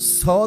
100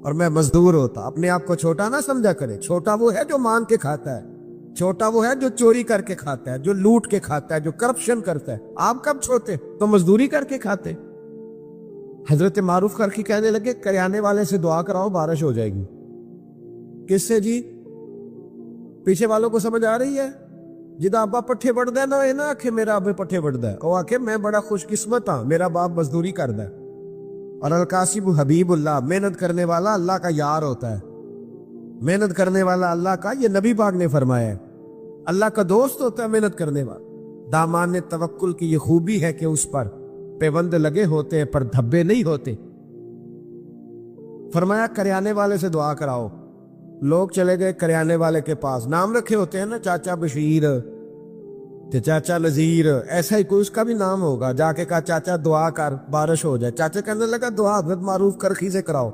اور میں مزدور ہوتا. اپنے آپ کو چھوٹا نہ سمجھا کرے. چھوٹا وہ ہے جو مانگ کے کھاتا ہے, چھوٹا وہ ہے جو چوری کر کے کھاتا ہے, جو لوٹ کے کھاتا ہے, جو کرپشن کرتا ہے. آپ کب چھوٹے؟ تو مزدوری کر کے کھاتے. حضرت معروف کرخی کہنے لگے کریانے والے سے دعا کراؤ بارش ہو جائے گی. کس سے جی؟ پیچھے والوں کو سمجھ آ رہی ہے؟ جدا ابا پٹھے بڑھتا ہے نا یہ نہ آکھے میرا ابے پٹھے بڑھتا ہے, وہ آکھے میں بڑا خوش قسمت ہاں میرا باپ مزدوری کرتا ہے. اور القاسب حبیب اللہ, محنت کرنے والا اللہ کا یار ہوتا ہے. محنت کرنے والا اللہ کا, یہ نبی پاک نے فرمایا ہے, اللہ کا دوست ہوتا ہے محنت کرنے والا. دامان توکل کی یہ خوبی ہے کہ اس پر پیوند لگے ہوتے ہیں پر دھبے نہیں ہوتے. فرمایا کریانے والے سے دعا کراؤ. لوگ چلے گئے کریانے والے کے پاس, نام رکھے ہوتے ہیں نا, چاچا بشیر, چاچا نذیر, ایسا ہی کوئی اس کا بھی نام ہوگا. جا کے کہا چاچا دعا کر بارش ہو جائے. چاچا کہنے لگا دعا حضرت معروف کرخی سے کراؤ.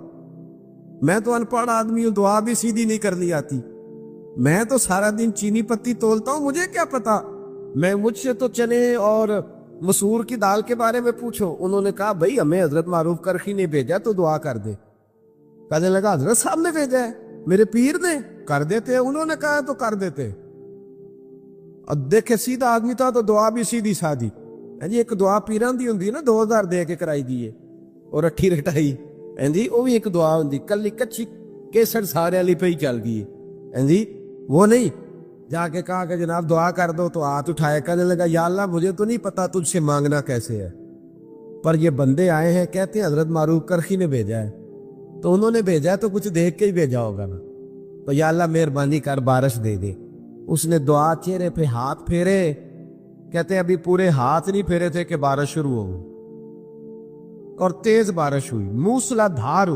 میں تو ان پڑھ آدمی ہوں, دعا بھی سیدھی نہیں کرنی آتی. میں تو سارا دن چینی پتی تولتا ہوں, مجھے کیا پتا. مجھ سے تو چنے اور مسور کی دال کے بارے میں پوچھو. انہوں نے کہا بھائی ہمیں حضرت معروف کرخی نے بھیجا تو دعا کر دے. کہنے لگا حضرت صاحب نے بھیجا ہے, میرے پیر نے, کر دیتے. انہوں نے کہا تو کر دیتے. اور دیکھے سیدھا آدمی تھا تو دعا بھی سیدھی سادھی. جی ایک دعا پیران دی ہوندی نا 2000 دے کے کرائی دی ہے اور اٹھی رٹائی, جی وہ بھی ایک دعا ہوندی, کلی کچھی کیسر سارے والی پہ ہی چل گئی ہے جی. وہ نہیں, جا کے کہا کہ جناب دعا کر دو تو ہاتھ اٹھایا. کہنے لگا یا اللہ مجھے تو نہیں پتا تجھ سے مانگنا کیسے ہے, پر یہ بندے آئے ہیں کہتے ہیں حضرت معروف کرخی نے بھیجا ہے, تو انہوں نے بھیجا ہے تو کچھ دیکھ کے ہی بھیجا ہوگا نا, تو یا اللہ مہربانی کر بارش دے دے. اس نے دعا چہرے پہ ہاتھ پھیرے, کہتے ہیں ابھی پورے ہاتھ نہیں پھیرے تھے کہ بارش شروع ہو گئی, اور تیز بارش ہوئی موسلا دھار.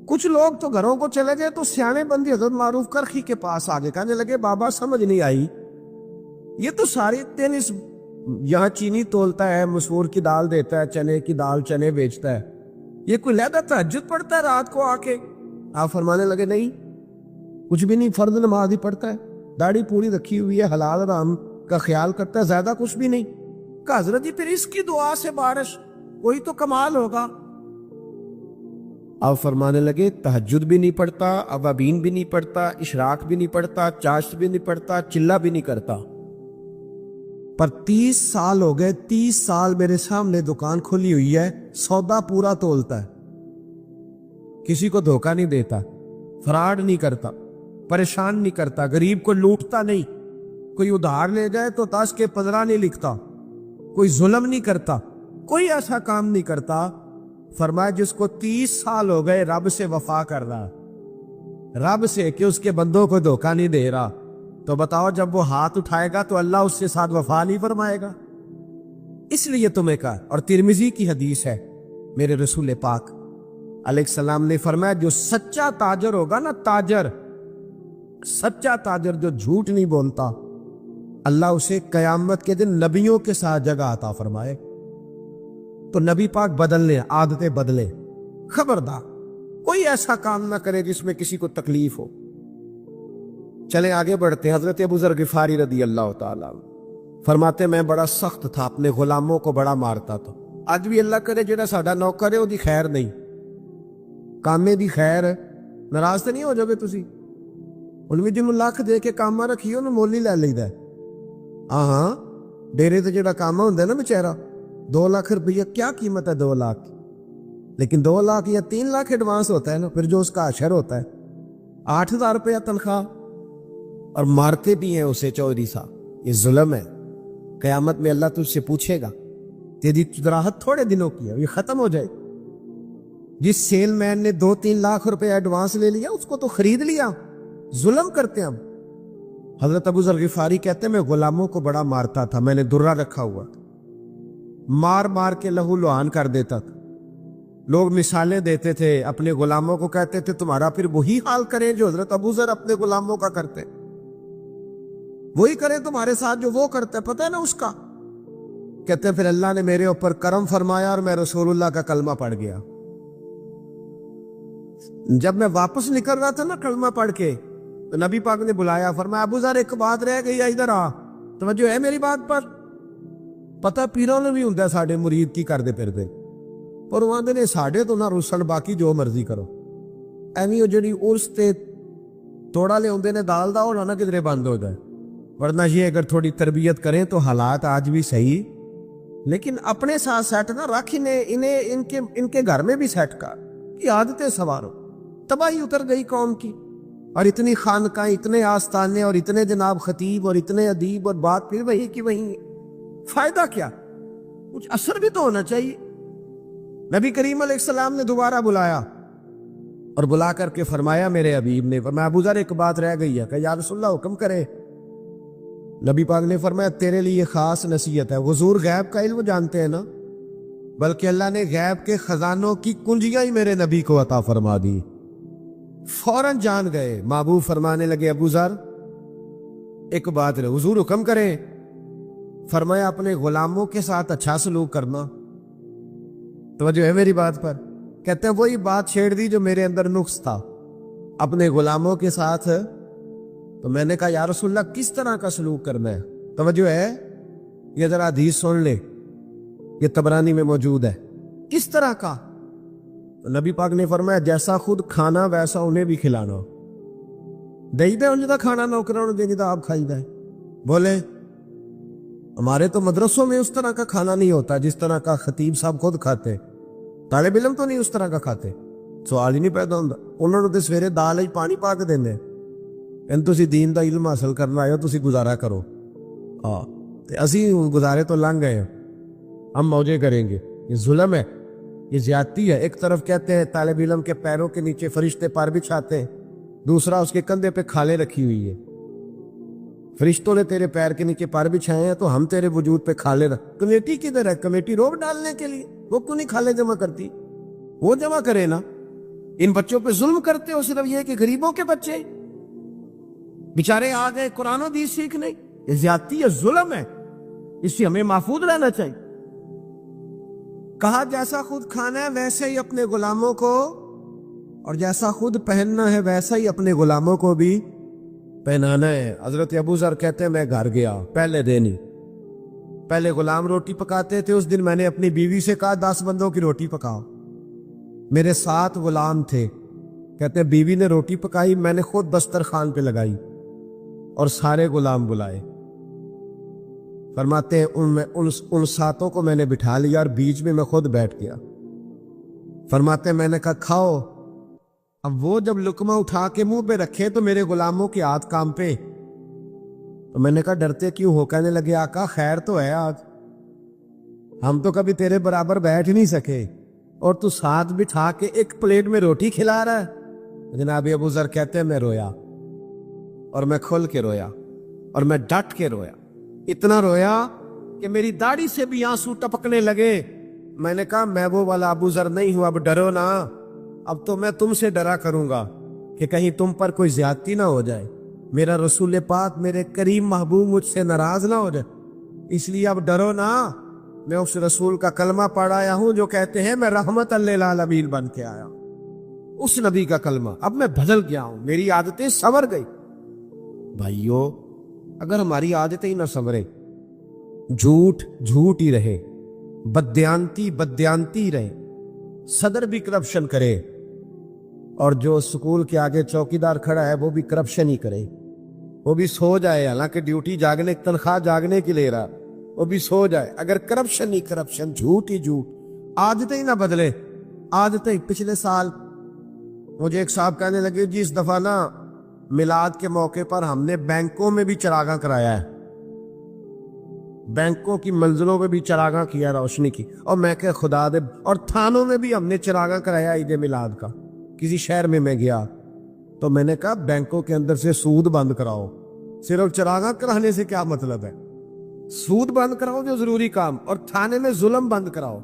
کچھ لوگ تو گھروں کو چلے گئے تو سیانے بندی حضرت معروف کرخی کے پاس آگے کہنے لگے بابا سمجھ نہیں آئی, یہ تو سارے دن اس یہاں چینی تولتا ہے, مسور کی دال دیتا ہے, چنے کی دال چنے بیچتا ہے, یہ کوئی لہذا تہجد پڑھتا ہے رات کو آ کے؟ آپ فرمانے لگے نہیں کچھ بھی نہیں, فرض نماز ہی پڑھتا ہے, داڑھی پوری رکھی ہوئی ہے, حلال حرام کا خیال کرتا ہے, زیادہ کچھ بھی نہیں. کہ حضرت جی پھر اس کی دعا سے بارش, کوئی تو کمال ہوگا. آپ فرمانے لگے تہجد بھی نہیں پڑھتا, اوابین بھی نہیں پڑھتا, اشراق بھی نہیں پڑھتا, چاشت بھی نہیں پڑھتا, چلہ بھی نہیں کرتا, پر 30 سال ہو گئے, 30 سال میرے سامنے دکان کھلی ہوئی ہے, سودا پورا تولتا ہے, کسی کو دھوکہ نہیں دیتا, فراڈ نہیں کرتا, پریشان نہیں کرتا, غریب کو لوٹتا نہیں, کوئی ادھار لے جائے تو 10 کے 15 نہیں لکھتا, کوئی ظلم نہیں کرتا, کوئی ایسا کام نہیں کرتا. فرمایا جس کو 30 سال ہو گئے رب سے وفا کر رہا, رب سے کہ اس کے بندوں کو دھوکہ نہیں دے رہا, تو بتاؤ جب وہ ہاتھ اٹھائے گا تو اللہ اس سے ساتھ وفا نہیں فرمائے گا. اس لیے تمہیں کہا, اور ترمذی کی حدیث ہے, میرے رسول پاک علیہ السلام نے فرمایا جو سچا تاجر ہوگا نا, تاجر, سچا تاجر جو جھوٹ نہیں بولتا, اللہ اسے قیامت کے دن نبیوں کے ساتھ جگہ عطا فرمائے. تو نبی پاک بدلنے, عادتیں بدلے, خبردار کوئی ایسا کام نہ کرے جس میں کسی کو تکلیف ہو. چلیں آگے بڑھتے ہیں. حضرت ابو ذر غفاری رضی اللہ تعالیٰ فرماتے میں بڑا سخت تھا, اپنے غلاموں کو بڑا مارتا تھا. آج بھی اللہ کرے جڑا ساڈا نوکر ہے وہ دی خیر نہیں, کامے دی خیر ہے, ناراض تو نہیں ہو جاؤ گے تسی. ان میں جنہوں لاکھ دے کے کاما رکھی انہوں مول ہی لے لیدا ہے. ہاں ڈیرے تے جڑا کاما ہوندا ہے نا بیچارہ, 2 لاکھ روپیہ کیا قیمت ہے, 2 لاکھ, لیکن 2 لاکھ یا 3 لاکھ ایڈوانس ہوتا ہے نا, پھر جو اس کا اشر ہوتا ہے 8,000 روپیہ تنخواہ, اور مارتے بھی ہیں اسے چودھری صاحب. یہ ظلم ہے. قیامت میں اللہ تجھ سے پوچھے گا, تیری چدراہت تھوڑے دنوں کی ہے, یہ ختم ہو جائے. جس سیل مین نے 2-3 لاکھ روپے ایڈوانس لے لیا اس کو تو خرید لیا. ظلم کرتے ہیں ہم. حضرت ابو ذر غفاری کہتے ہیں میں غلاموں کو بڑا مارتا تھا, میں نے درہ رکھا ہوا تھا, مار مار کے لہو لہان کر دیتا تھا. لوگ مثالیں دیتے تھے, اپنے غلاموں کو کہتے تھے تمہارا پھر وہی حال کریں جو حضرت ابو ذر اپنے غلاموں کا کرتے, وہی کریں تمہارے ساتھ جو وہ کرتے. پتہ ہے نا اس کا. کہتے پھر اللہ نے میرے اوپر کرم فرمایا اور میں رسول اللہ کا کلمہ پڑھ گیا. جب میں واپس نکل رہا تھا نا کلمہ پڑھ کے, تو نبی پاک نے بلایا, فرمایا ابو ذر ایک بات رہ گئی ہے, ادھر آ, توجہ ہے میری بات پر. پتہ پیروں نے بھی ہوندا ساڈے مرید کی کردے پھردے, ਪਰ ਉਹ ਆਂਦੇ ਨੇ ਸਾਡੇ ਤੋਂ ਨਾ ਰੁੱਸਣ, ਬਾਕੀ ਜੋ ਮਰਜ਼ੀ ਕਰੋ। ਐਵੇਂ ਉਹ ਜਿਹੜੀ ਉਰਸ ਤੇ توڑا لے نے دال دا اور نہ کدھرے بند ہو جائے، ورنہ یہ اگر تھوڑی تربیت کریں تو حالات آج بھی صحیح، لیکن اپنے ساتھ سیٹ نہ رکھ، انہیں ان کے گھر میں بھی سیٹ کر کی عادتیں سوارو۔ تباہی اتر گئی قوم کی، اور اتنی خانقاہیں، اتنے آستانے، اور اتنے جناب خطیب، اور اتنے ادیب، اور بات پھر وہی کی وہی، فائدہ کیا؟ کچھ اثر بھی تو ہونا چاہیے۔ نبی کریم علیہ السلام نے دوبارہ بلایا، اور بلا کر کے فرمایا میرے حبیب نے، فرمایا ابو ذر ایک بات رہ گئی ہے کہ یا رسول اللہ حکم کرے۔ نبی پاک نے فرمایا تیرے لیے خاص نصیحت ہے۔ حضور غیب کا علم جانتے ہیں نا، بلکہ اللہ نے غیب کے خزانوں کی کنجیاں ہی میرے نبی کو عطا فرما دی، فوراً جان گئے۔ محبوب فرمانے لگے ابو ذر ایک بات ہے، حضور حکم کرے۔ فرمایا اپنے غلاموں کے ساتھ اچھا سلوک کرنا۔ توجہ ہے میری بات پر؟ کہتے ہیں وہی بات چھیڑ دی جو میرے اندر نقص تھا، اپنے غلاموں کے ساتھ۔ تو میں نے کہا یا رسول اللہ کس طرح کا سلوک کرنا ہے؟ توجہ ہے، یہ ذرا حدیث سن لے، یہ طبرانی میں موجود ہے۔ کس طرح کا؟ تو نبی پاک نے فرمایا جیسا خود کھانا ویسا انہیں بھی کھلانا۔ دہی دے انہیں دا کھانا نوکروں نے دینی دا آپ کھائی دائیں۔ بولے ہمارے تو مدرسوں میں اس طرح کا کھانا نہیں ہوتا جس طرح کا خطیب صاحب خود کھاتے، طالب علم تو نہیں اس طرح کا کھاتے، سوال ہی نہیں پیدا ہوتا۔ انہوں نے تو سویرے دال ہی پانی پا کے دینے، ان تسی دین دا علم حاصل کرنا آئے ہو، تسی گزارا کرو۔ اسی گزارے تو لنگ گئے ہیں، ہم موجے کریں گے۔ یہ ظلم ہے، یہ زیادتی ہے۔ ایک طرف کہتے ہیں طالب علم کے پیروں کے نیچے فرشتے پر بچھاتے ہیں، دوسرا اس کے کندھے پہ کھالیں رکھی ہوئی ہے۔ فرشتوں نے تیرے پیر کے نیچے پر بچھائے ہیں تو ہم تیرے وجود پہ کھالیں رکھ۔ کمیٹی کدھر ہے؟ کمیٹی روب ڈالنے کے لیے، وہ کیوں نہیں کھالیں جمع کرتی؟ وہ جمع کرے نا۔ ان بچوں پہ ظلم کرتے ہو صرف یہ کہ غریبوں کے بچے بیچارے آ گئے قرآن و حدیث سیکھنے۔ یہ زیادتی ہے، ظلم ہے، اس سے ہمیں محفوظ رہنا چاہیے۔ کہا جیسا خود کھانا ہے ویسے ہی اپنے غلاموں کو، اور جیسا خود پہننا ہے ویسا ہی اپنے غلاموں کو بھی پہنانا ہے۔ حضرت ابو ذر کہتے ہیں میں گھر گیا پہلے دن ہی، پہلے غلام روٹی پکاتے تھے، اس دن میں نے اپنی بیوی سے کہا 10 بندوں کی روٹی پکاؤ۔ میرے 7 غلام تھے، کہتے ہیں بیوی نے روٹی پکائی، میں نے خود دسترخوان پہ لگائی اور سارے غلام بلائے۔ فرماتے ہیں ان 7 کو میں نے بٹھا لیا اور بیچ میں خود بیٹھ گیا۔ فرماتے ہیں میں نے کہا کھاؤ۔ اب وہ جب لقمہ اٹھا کے منہ پہ رکھے تو میرے غلاموں کے ہاتھ کانپے، تو میں نے کہا ڈرتے کیوں ہو؟ کہنے لگے آقا خیر تو ہے، آج ہم تو کبھی تیرے برابر بیٹھ نہیں سکے اور تو ساتھ بٹھا کے ایک پلیٹ میں روٹی کھلا رہا ہے۔ جناب ابو ذر کہتے ہیں میں رویا، اور میں کھل کے رویا، اور میں ڈٹ کے رویا، اتنا رویا کہ میری داڑھی سے بھی آنسو ٹپکنے لگے۔ میں نے کہا میں وہ والا ابو ذر نہیں ہوں، اب ڈرو نا، اب تو میں تم سے ڈرا کروں گا کہ کہیں تم پر کوئی زیادتی نہ ہو جائے، میرا رسول پاک میرے کریم محبوب مجھ سے ناراض نہ ہو جائے، اس لیے اب ڈرو نا۔ میں اس رسول کا کلمہ پڑھ آیا ہوں جو کہتے ہیں میں رحمت للعالمین بن کے آیا ہوں، اس نبی کا کلمہ۔ اب میں بدل گیا ہوں، میری عادتیں سنور گئی۔ بھائیو اگر ہماری عادتیں ہی نہ سنورے، جھوٹ جھوٹ ہی رہے، بددیانتی بددیانتی رہے، صدر بھی کرپشن کرے، اور جو سکول کے آگے چوکیدار کھڑا ہے وہ بھی کرپشن ہی کرے، وہ بھی سو جائے، حالانکہ ڈیوٹی جاگنے تنخواہ جاگنے کی لے رہا، وہ بھی سو جائے، اگر کرپشن ہی کرپشن، جھوٹ ہی جھوٹ، عادتیں ہی نہ بدلے، عادتیں۔ پچھلے سال مجھے ایک صاحب کہنے لگے جی اس دفعہ نا میلاد کے موقع پر ہم نے بینکوں میں بھی چراغاں کرایا ہے، بینکوں کی منزلوں میں بھی چراغاں کیا، روشنی کی، اور میں کہ خدا دے، اور تھانوں میں بھی ہم نے چراغاں کرایا عید میلاد کا۔ کسی شہر میں گیا تو میں نے کہا بینکوں کے اندر سے سود بند کراؤ، صرف چراغاں کرانے سے کیا مطلب ہے؟ سود بند کراؤ جو ضروری کام، اور تھانے میں ظلم بند کراؤ۔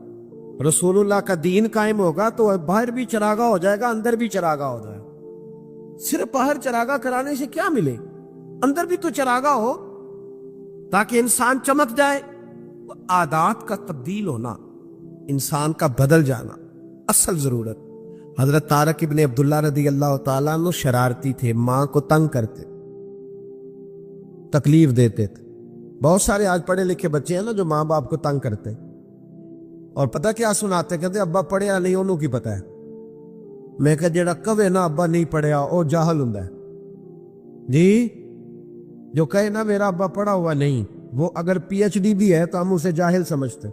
رسول اللہ کا دین قائم ہوگا تو باہر بھی چراغاں ہو جائے گا، اندر بھی چراغاں ہو جائے گا۔ صرف باہر چراغاں کرانے سے کیا ملے؟ اندر بھی تو چراغاں ہو تاکہ انسان چمک جائے۔ عادات کا تبدیل ہونا، انسان کا بدل جانا اصل ضرورت۔ حضرت طارق ابن عبداللہ رضی اللہ تعالیٰ عنہ شرارتی تھے، ماں کو تنگ کرتے، تکلیف دیتے تھے۔ بہت سارے آج پڑھے لکھے بچے ہیں نا جو ماں باپ کو تنگ کرتے ہیں۔ اور پتہ کیا سناتے, کہتے ابا پڑھیا نہیں انہوں کی پتہ ہے. میں کہ جڑا کہے نا ابا نہیں پڑھیا وہ جاہل ہوندا ہے جی. جو کہے نا میرا ابا پڑھا ہوا نہیں, وہ اگر پی ایچ ڈی بھی ہے تو ہم اسے جاہل سمجھتے.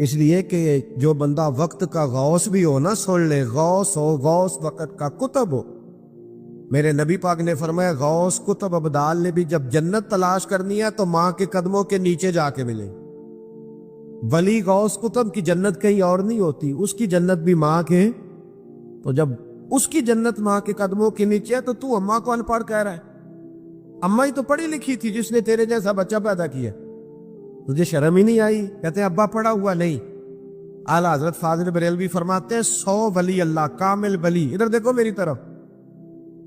اس لیے کہ جو بندہ وقت کا غوث بھی ہو نا, سن لے, غوث ہو, غوث وقت کا کتب ہو. میرے نبی پاک نے فرمایا غوث کتب ابدال نے بھی جب جنت تلاش کرنی ہے تو ماں کے قدموں کے نیچے جا کے ملے. ولی غوث کتب کی جنت کہیں اور نہیں ہوتی, اس کی جنت بھی ماں کے. تو جب اس کی جنت ماں کے قدموں کے نیچے ہے تو اماں کو ان پڑھ کہہ رہا ہے. اماں ہی تو پڑھی لکھی تھی جس نے تیرے جیسا بچہ پیدا کیا, تجھے شرم ہی نہیں آئی؟ کہتے ہیں ابا پڑھا ہوا نہیں. اعلیٰ حضرت فاضل بریلوی فرماتے ہیں 100 ولی اللہ کامل ولی, ادھر دیکھو میری طرف,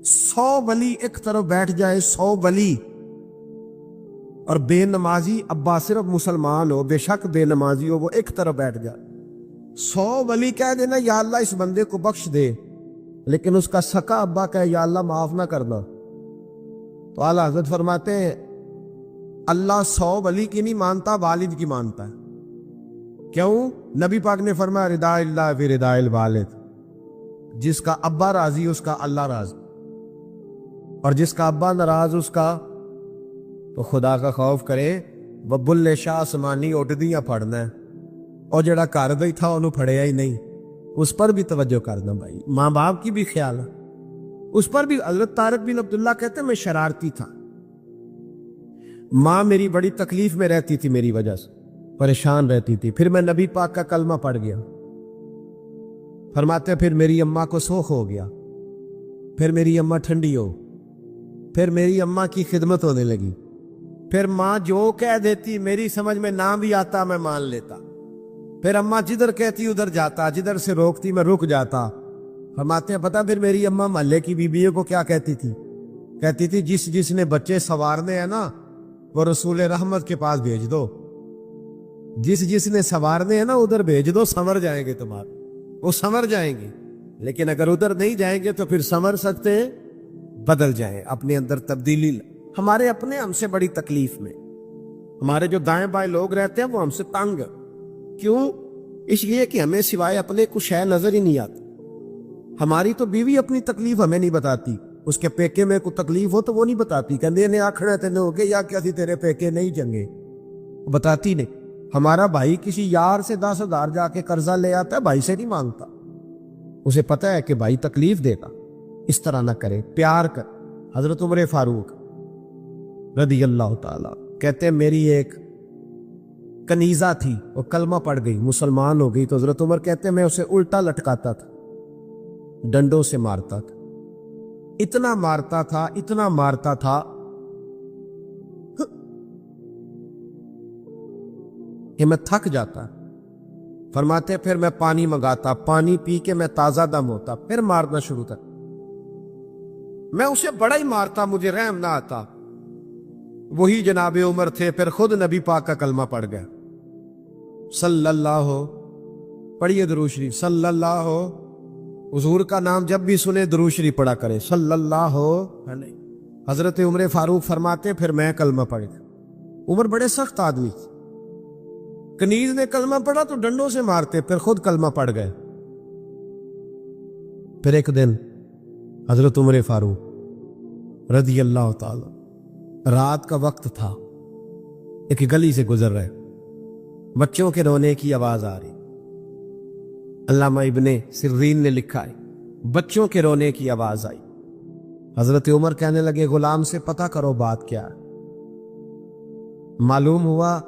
100 ولی ایک طرف بیٹھ جائے, 100 ولی, اور بے نمازی ابا صرف مسلمان ہو, بے شک بے نمازی ہو, وہ ایک طرف بیٹھ جائے. 100 ولی کہہ دینا یا اللہ اس بندے کو بخش دے, لیکن اس کا سکا ابا کہے یا اللہ معاف نہ کرنا. تو اعلیٰ حضرت فرماتے ہیں اللہ 100 ولی کی نہیں مانتا, والد کی مانتا ہے. کیوں؟ نبی پاک نے فرمایا رضا اللہ فی رضا الوالد, جس کا ابا راضی اس کا اللہ راضی, اور جس کا ابا ناراض اس کا. تو خدا کا خوف کرے, وہ بلے شاہ آسمانی اٹھدیاں پڑھنا ہے, اور جڑا گھر دا ہی تھا انہوں پڑھیا ہی نہیں, اس پر بھی توجہ کرنا بھائی. ماں باپ کی بھی خیال ہے اس پر بھی. حضرت طارق بن عبداللہ کہتے ہیں میں شرارتی تھا, ماں میری بڑی تکلیف میں رہتی تھی, میری وجہ سے پریشان رہتی تھی. پھر میں نبی پاک کا کلمہ پڑھ گیا. فرماتے ہیں پھر میری اماں کو سوخ ہو گیا, پھر میری اماں ٹھنڈی ہو, پھر میری اماں کی خدمت ہونے لگی. پھر ماں جو کہہ دیتی میری سمجھ میں نہ بھی آتا میں مان لیتا. پھر اماں جدھر کہتی ادھر جاتا, جدھر سے روکتی میں رک جاتا. فرماتے ہیں پتہ پھر میری اماں محلے کی بیویوں کو کیا کہتی تھی؟ کہتی تھی جس نے بچے سنوارنے ہیں نا وہ رسول رحمت کے پاس بھیج دو, جس نے سنوارنے ہیں نا ادھر بھیج دو, سنور جائیں گے تمہارے, وہ سنور جائیں گے. لیکن اگر ادھر نہیں جائیں گے تو پھر سنور سکتے ہیں, بدل جائیں, اپنے اندر تبدیلی. ہمارے اپنے ہم سے بڑی تکلیف میں, ہمارے جو دائیں بائیں لوگ رہتے ہیں وہ ہم سے تنگ. کیوں؟ اس لیے کہ ہمیں سوائے اپنے کچھ ہے نظر ہی نہیں آتی. ہماری تو بیوی اپنی تکلیف ہمیں نہیں بتاتی, اس کے پیکے میں کوئی تکلیف ہو تو وہ نہیں بتاتی, کہندے نے آکھڑے تینے ہو گئے یا کیا تھی تیرے پیکے نہیں جنگے, بتاتی نہیں. ہمارا بھائی کسی یار سے 10,000 جا کے قرضہ لے آتا ہے, بھائی سے نہیں مانگتا, اسے پتہ ہے کہ بھائی تکلیف دے گا. اس طرح نہ کرے, پیار کر. حضرت عمر فاروق رضی اللہ تعالیٰ کہتے ہیں میری ایک کنیزہ تھی, وہ کلمہ پڑھ گئی, مسلمان ہو گئی. تو حضرت عمر کہتے ہیں میں اسے الٹا لٹکاتا تھا, ڈنڈوں سے مارتا تھا, اتنا مارتا تھا, اتنا مارتا تھا کہ میں تھک جاتا. فرماتے پھر میں پانی منگاتا, پانی پی کے میں تازہ دم ہوتا, پھر مارنا شروع کر. میں اسے بڑا ہی مارتا, مجھے رحم نہ آتا. وہی جناب عمر تھے, پھر خود نبی پاک کا کلمہ پڑھ گیا, صلی اللہ پڑھیے درود شریف, صلی اللہ. حضور کا نام جب بھی سنے درود شریف پڑھا کرے, صلی اللہ. حضرت عمر فاروق فرماتے پھر میں کلمہ پڑھ گیا. عمر بڑے سخت آدمی, کنیز نے کلمہ پڑھا تو ڈنڈوں سے مارتے, پھر خود کلمہ پڑھ گئے. پھر ایک دن حضرت عمر فاروق رضی اللہ تعالی, رات کا وقت تھا, ایک گلی سے گزر رہے, بچوں کے رونے کی آواز آ رہی. علامہ ابن سرین نے لکھا ہے بچوں کے رونے کی آواز آئی. حضرت عمر کہنے لگے غلام سے پتہ کرو بات کیا ہے. معلوم ہوا,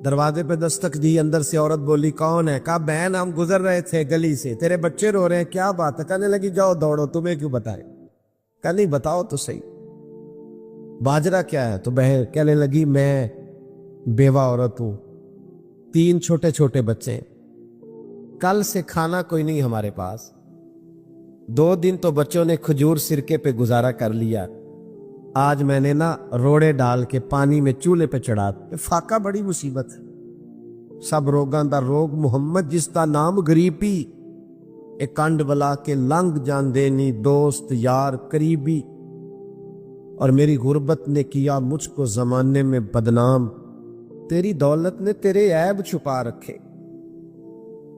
دروازے پہ دستک دی, اندر سے عورت بولی کون ہے؟ کہا بہن ہم گزر رہے تھے گلی سے, تیرے بچے رو رہے ہیں, کیا بات ہے؟ کہنے لگی جاؤ دوڑو, تمہیں کیوں بتائے؟ کہا نہیں بتاؤ تو صحیح, باجرہ کیا ہے؟ تو بہن کہنے لگی میں بیوہ عورت ہوں, 3 چھوٹے چھوٹے بچے ہیں, کل سے کھانا کوئی نہیں ہمارے پاس, 2 دن تو بچوں نے کھجور سرکے پہ گزارا کر لیا, آج میں نے نا روڑے ڈال کے پانی میں چولہے پہ چڑھا. فاقہ بڑی مصیبت ہے, سب روگاں دا روگ محمد جس دا نام غریبی, ایک کنڈ بلا کے لنگ جان دینی, دوست یار قریبی, اور میری غربت نے کیا مجھ کو زمانے میں بدنام, تیری دولت نے تیرے عیب چھپا رکھے,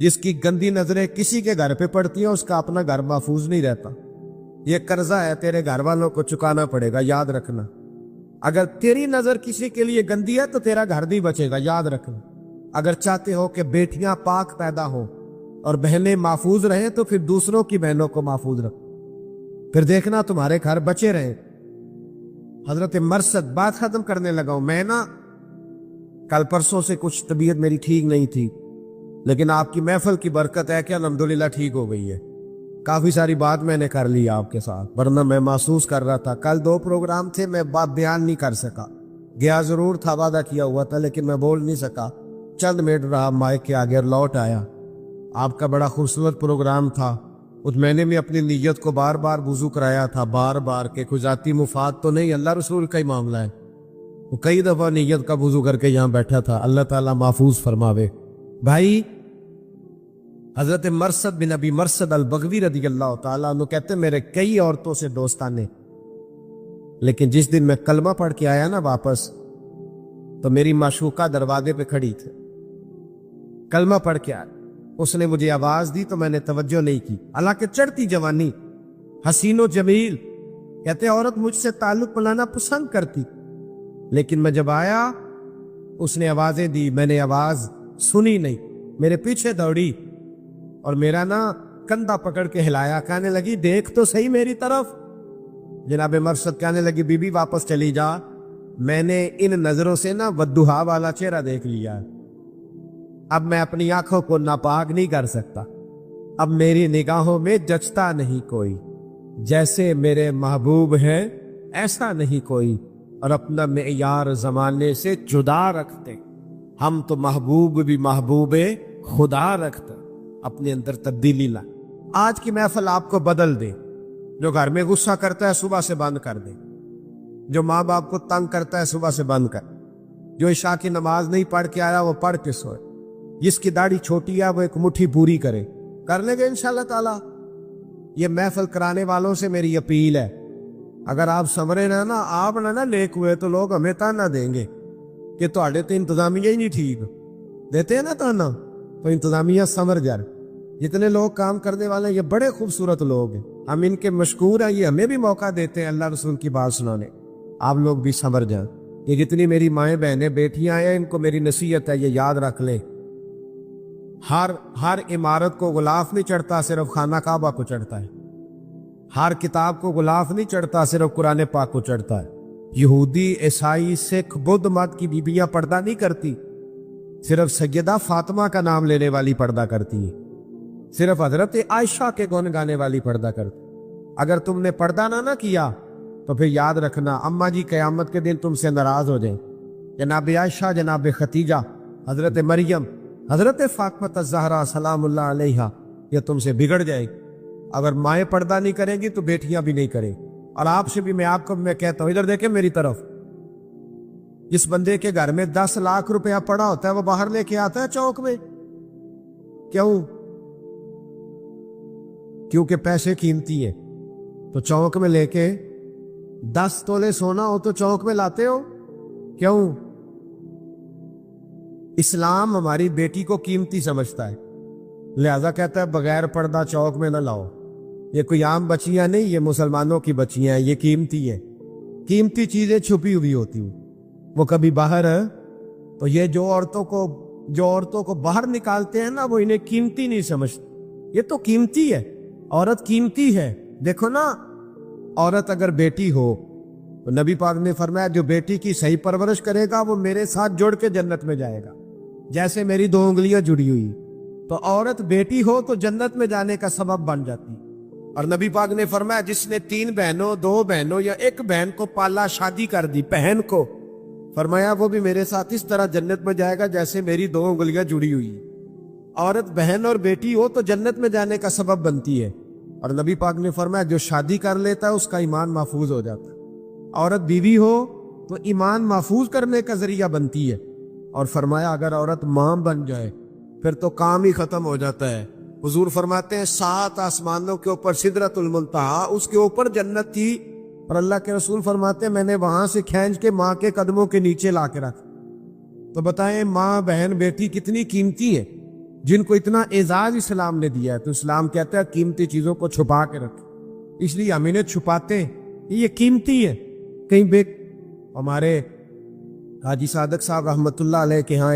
جس کی گندی نظریں کسی کے گھر پہ پڑتی ہیں اس کا اپنا گھر محفوظ نہیں رہتا. یہ قرضہ ہے، تیرے گھر والوں کو چکانا پڑے گا، یاد رکھنا. اگر تیری نظر کسی کے لیے گندی ہے تو تیرا گھر نہیں بچے گا، یاد رکھنا. اگر چاہتے ہو کہ بیٹیاں پاک پیدا ہوں اور بہنیں محفوظ رہیں تو پھر دوسروں کی بہنوں کو محفوظ رکھو، پھر دیکھنا تمہارے گھر بچے رہیں. حضرت مرثد، بات ختم کرنے لگا ہوں. میں نا کل پرسوں سے کچھ طبیعت میری ٹھیک نہیں تھی، لیکن آپ کی محفل کی برکت ہے کہ الحمدللہ ٹھیک ہو گئی ہے. کافی ساری بات میں نے کر لی آپ کے ساتھ، ورنہ میں محسوس کر رہا تھا. کل 2 پروگرام تھے، میں بات بیان نہیں کر سکا. گیا ضرور تھا، وعدہ کیا ہوا تھا، لیکن میں بول نہیں سکا. چند منٹ رہا مائک کے آگے اور لوٹ آیا. آپ کا بڑا خوبصورت پروگرام تھا. اس میں نے بھی اپنی نیت کو بار بار وضو کرایا تھا، بار بار کہ کوئی ذاتی مفاد تو نہیں، اللہ رسول کا ہی معاملہ ہے. وہ کئی دفعہ نیت کا وضو کر کے یہاں بیٹھا تھا. اللہ تعالیٰ محفوظ فرماوے. بھائی حضرت مرثد بن ابی مرثد البغوی رضی اللہ تعالیٰ عنہ کہتے ہیں میرے کئی عورتوں سے دوستانے، لیکن جس دن میں کلمہ پڑھ کے آیا نا واپس، تو میری معشوقہ دروازے پہ کھڑی تھی. کلمہ پڑھ کے آیا، اس نے مجھے آواز دی تو میں نے توجہ نہیں کی. حالانکہ چڑھتی جوانی، حسین و جمیل، کہتے عورت مجھ سے تعلق بنانا پسند کرتی. لیکن میں جب آیا اس نے آوازیں دی، میں نے آواز سنی نہیں. میرے پیچھے دوڑی اور میرا نا کندھا پکڑ کے ہلایا، کہنے لگی دیکھ تو صحیح میری طرف. جناب مرثد کہنے لگی بی بی واپس چلی جا. میں نے ان نظروں سے نا والضحیٰ والا چہرہ دیکھ لیا. اب میں اپنی آنکھوں کو ناپاک نہیں کر سکتا. اب میری نگاہوں میں جچتا نہیں کوئی. جیسے میرے محبوب ہے ایسا نہیں کوئی، اور اپنا معیار زمانے سے جدا رکھتے. ہم تو محبوب بھی محبوب خدا رکھتے. اپنے اندر تبدیلی لا. آج کی محفل آپ کو بدل دے. جو گھر میں غصہ کرتا ہے صبح سے بند کر دے. جو ماں باپ کو تنگ کرتا ہے صبح سے بند کر. جو عشاء کی نماز نہیں پڑھ کے آیا وہ پڑھ کے سوئے. جس کی داڑھی چھوٹی ہے وہ ایک مٹھی پوری کرے. کر لیں گے انشاءاللہ تعالی. یہ محفل کرانے والوں سے میری اپیل ہے، اگر آپ سمرے نا آپ نہ نیک ہوئے تو لوگ ہمیں تانا دیں گے کہ تہاڈے تے انتظامیہ ہی نہیں ٹھیک. دیتے ہیں نا تانا، تو انتظامیہ سمر جائے. جتنے لوگ کام کرنے والے ہیں یہ بڑے خوبصورت لوگ ہیں، ہم ان کے مشکور ہیں. یہ ہمیں بھی موقع دیتے ہیں اللہ رسول کی بات سنانے. آپ لوگ بھی سمر جائیں. یہ جتنی میری مائیں بہنیں بیٹیاں ہیں ان کو میری نصیحت ہے، یہ یاد رکھ لیں. ہر عمارت کو غلاف نہیں چڑھتا، صرف خانہ کعبہ کو چڑھتا ہے. ہر کتاب کو غلاف نہیں چڑھتا، صرف قرآن پاک کو چڑھتا ہے. یہودی، عیسائی، سکھ، بدھ مت کی بیویاں پردہ نہیں کرتی، صرف سیدہ فاطمہ کا نام لینے والی پردہ کرتی ہے. صرف حضرت عائشہ کے گن گانے والی پردہ کرتی. اگر تم نے پردہ نہ کیا تو پھر یاد رکھنا اماں جی قیامت کے دن تم سے ناراض ہو جائیں. جناب عائشہ، جناب ختیجہ، حضرت مریم، حضرت فاطمہ الزہرا سلام اللہ علیہا، یہ تم سے بگڑ جائے. اگر مائیں پردہ نہیں کریں گی تو بیٹیاں بھی نہیں کریں. اور آپ سے بھی میں کہتا ہوں، ادھر دیکھیں میری طرف. جس بندے کے گھر میں 10 لاکھ روپیہ پڑا ہوتا ہے وہ باہر لے کے آتا ہے چوک میں. کیوں؟ کیونکہ پیسے قیمتی ہے. تو چوک میں لے کے 10 تولے سونا ہو تو چوک میں لاتے ہو. کیوں؟ اسلام ہماری بیٹی کو قیمتی سمجھتا ہے، لہذا کہتا ہے بغیر پردہ چوک میں نہ لاؤ. یہ کوئی عام بچیاں نہیں، یہ مسلمانوں کی بچیاں ہیں، یہ قیمتی ہے. قیمتی چیزیں چھپی ہوئی ہوتی ہیں، وہ کبھی باہر ہے. تو یہ جو عورتوں کو باہر نکالتے ہیں نا، وہ انہیں قیمتی نہیں سمجھتے. یہ تو قیمتی ہے، عورت قیمتی ہے. دیکھو نا، عورت اگر بیٹی ہو تو نبی پاک نے فرمایا جو بیٹی کی صحیح پرورش کرے گا وہ میرے ساتھ جڑ کے جنت میں جائے گا، جیسے میری 2 انگلیاں جڑی ہوئی. تو عورت بیٹی ہو تو جنت میں جانے کا سبب بن جاتی. اور نبی پاک نے فرمایا جس نے 3 بہنوں، 2 بہنوں یا 1 بہن کو پالا، شادی کر دی بہن کو، فرمایا وہ بھی میرے ساتھ اس طرح جنت میں جائے گا جیسے میری 2 انگلیاں جڑی ہوئی. عورت بہن اور بیٹی ہو تو جنت میں جانے کا سبب بنتی ہے. اور نبی پاک نے فرمایا جو شادی کر لیتا ہے اس کا ایمان محفوظ ہو جاتا ہے. عورت بیوی ہو تو ایمان محفوظ کرنے کا ذریعہ بنتی ہے. اور فرمایا اگر عورت ماں بن جائے پھر تو کام ہی ختم ہو جاتا ہے. حضور فرماتے ہیں 7 آسمانوں کے اوپر سدرۃ المنتہا، اس کے اوپر جنت تھی. اور اللہ کے رسول فرماتے ہیں میں نے وہاں سے کھینچ کے ماں کے قدموں کے نیچے لا کے رکھا. تو بتائیں ماں، بہن، بیٹی کتنی قیمتی ہے. جن کو اتنا اعزاز اسلام نے دیا ہے، تو اسلام کہتا ہے قیمتی چیزوں کو چھپا کے رکھ، اس لیے ہم انہیں چھپاتے ہیں، یہ قیمتی ہے کہیں ہمارے حاجی صادق صاحب رحمۃ اللہ علیہ کے ہاں